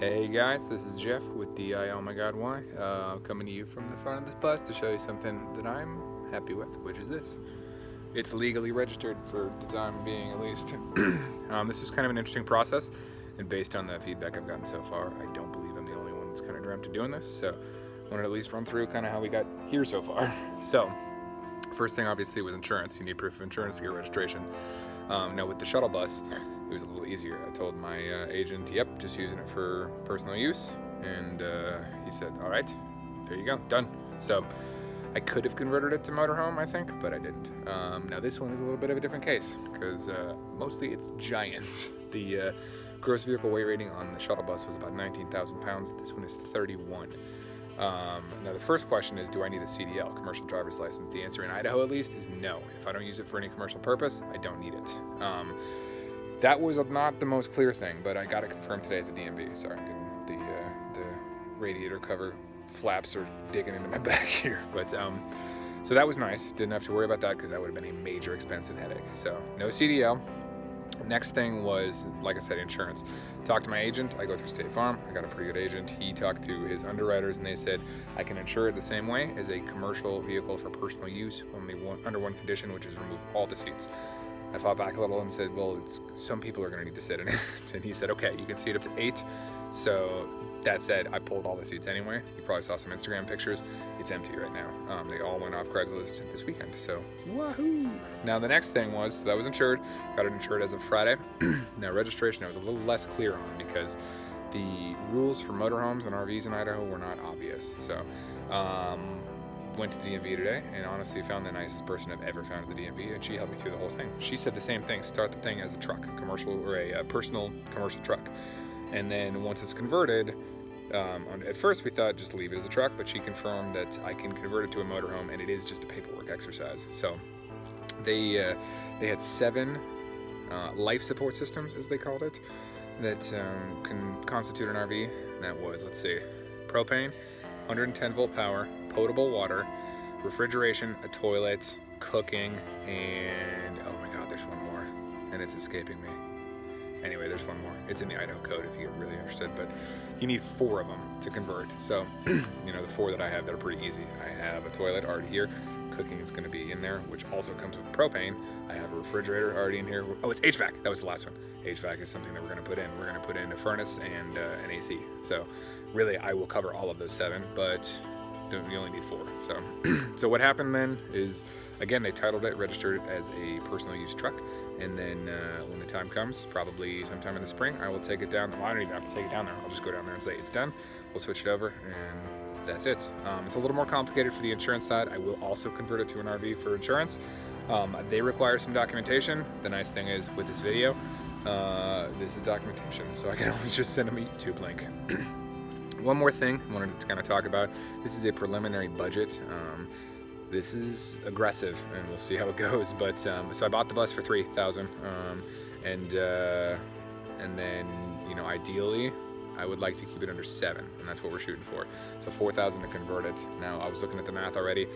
Hey guys, this is Jeff with DIomgY, coming to you from the front of this bus to show you something that I'm happy with, which is this. It's legally registered for the time being, at least. This is kind of an interesting process, and based on the feedback I've gotten so far, I don't believe I'm the only one that's kind of dreamt of doing this, so I wanted to at least run through kind of how we got here so far. So, first thing obviously was insurance. You need proof of insurance to get registration. Now with the shuttle bus, it was a little easier. I told my agent, yep, just using it for personal use, and he said, all right, there you go, done. So I could have converted it to motorhome, I think, but I didn't. Now this one is a little bit of a different case, because mostly it's giants. The gross vehicle weight rating on the shuttle bus was about 19,000 pounds. This one is 31. Now the first question is, do I need a CDL, commercial driver's license? The answer in Idaho at least is no. If I don't use it for any commercial purpose, I don't need it. That was not the most clear thing, but I got it confirmed today at the DMV. Sorry, the radiator cover flaps are digging into my back here. But so that was nice. Didn't have to worry about that because that would have been a major expense and headache. So no CDL. Next thing was, like I said, insurance. Talked to my agent. I go through State Farm. I got a pretty good agent. He talked to his underwriters, and they said I can insure it the same way as a commercial vehicle for personal use, only under one condition, which is remove all the seats. I fought back a little and said, well, some people are going to need to sit in it. And he said, okay, you can seat up to 8. So that said, I pulled all the seats anyway. You probably saw some Instagram pictures. It's empty right now. They all went off Craigslist this weekend, so wahoo! Now the next thing was, so that was insured. Got it insured as of Friday. Now registration I was a little less clear on because the rules for motorhomes and RVs in Idaho were not obvious. So went to the DMV today and honestly found the nicest person I've ever found at the DMV, and she helped me through the whole thing. She said the same thing, start the thing as a truck, commercial, or a personal commercial truck. And then once it's converted, at first we thought just leave it as a truck, but she confirmed that I can convert it to a motorhome, and it is just a paperwork exercise. So they had 7 life support systems, as they called it, that can constitute an RV. And that was, let's see, propane, 110 volt power, potable water, refrigeration, a toilet, cooking, and oh my god, there's one more, and it's escaping me. Anyway, there's one more. It's in the Idaho code if you get really interested, but you need 4 of them to convert. So, you know, the 4 that I have that are pretty easy. I have a toilet already here. Cooking is going to be in there, which also comes with propane. I have a refrigerator already in here. Oh, it's HVAC. That was the last one. HVAC is something that we're going to put in. We're going to put in a furnace and an AC. So, really, I will cover all of those 7, but you only need 4. So what happened then is, again, they titled it, registered it as a personal use truck, and then when the time comes, probably sometime in the spring, I will take it down. Well, I don't even have to take it down there. I'll just go down there and say it's done. We'll switch it over, and that's it. It's a little more complicated for the insurance side. I will also convert it to an RV for insurance. They require some documentation. The nice thing is with this video, this is documentation, so I can always just send them a YouTube link. One more thing I wanted to kind of talk about. This is a preliminary budget. This is aggressive, and we'll see how it goes. But so I bought the bus for $3,000, and then, you know, ideally I would like to keep it under 7, and that's what we're shooting for. So $4,000 to convert it. Now I was looking at the math already,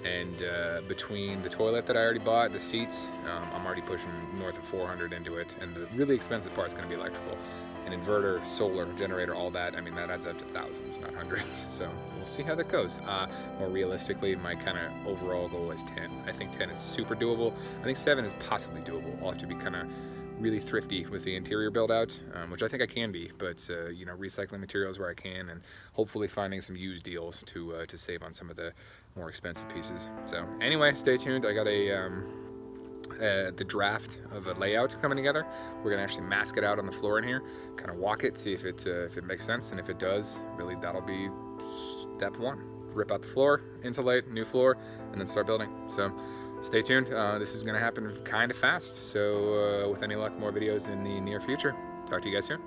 and between the toilet that I already bought, the seats, I'm already pushing north of $400 into it, and the really expensive part is going to be electrical. An inverter, solar, generator, all that, I mean, that adds up to thousands, not hundreds. So we'll see how that goes. More realistically, my kind of overall goal is 10. I think 10 is super doable. I think 7 is possibly doable. I'll have to be kind of really thrifty with the interior build out, which I think I can be, but you know, recycling materials where I can, and hopefully finding some used deals to save on some of the more expensive pieces. So anyway, stay tuned. I got the draft of a layout coming together. We're gonna actually mask it out on the floor in here, kind of walk it, see if it makes sense, and if it does, really that'll be step 1. Rip out the floor, insulate, new floor, and then start building. So stay tuned. This is gonna happen kind of fast. So with any luck, more videos in the near future. Talk to you guys soon.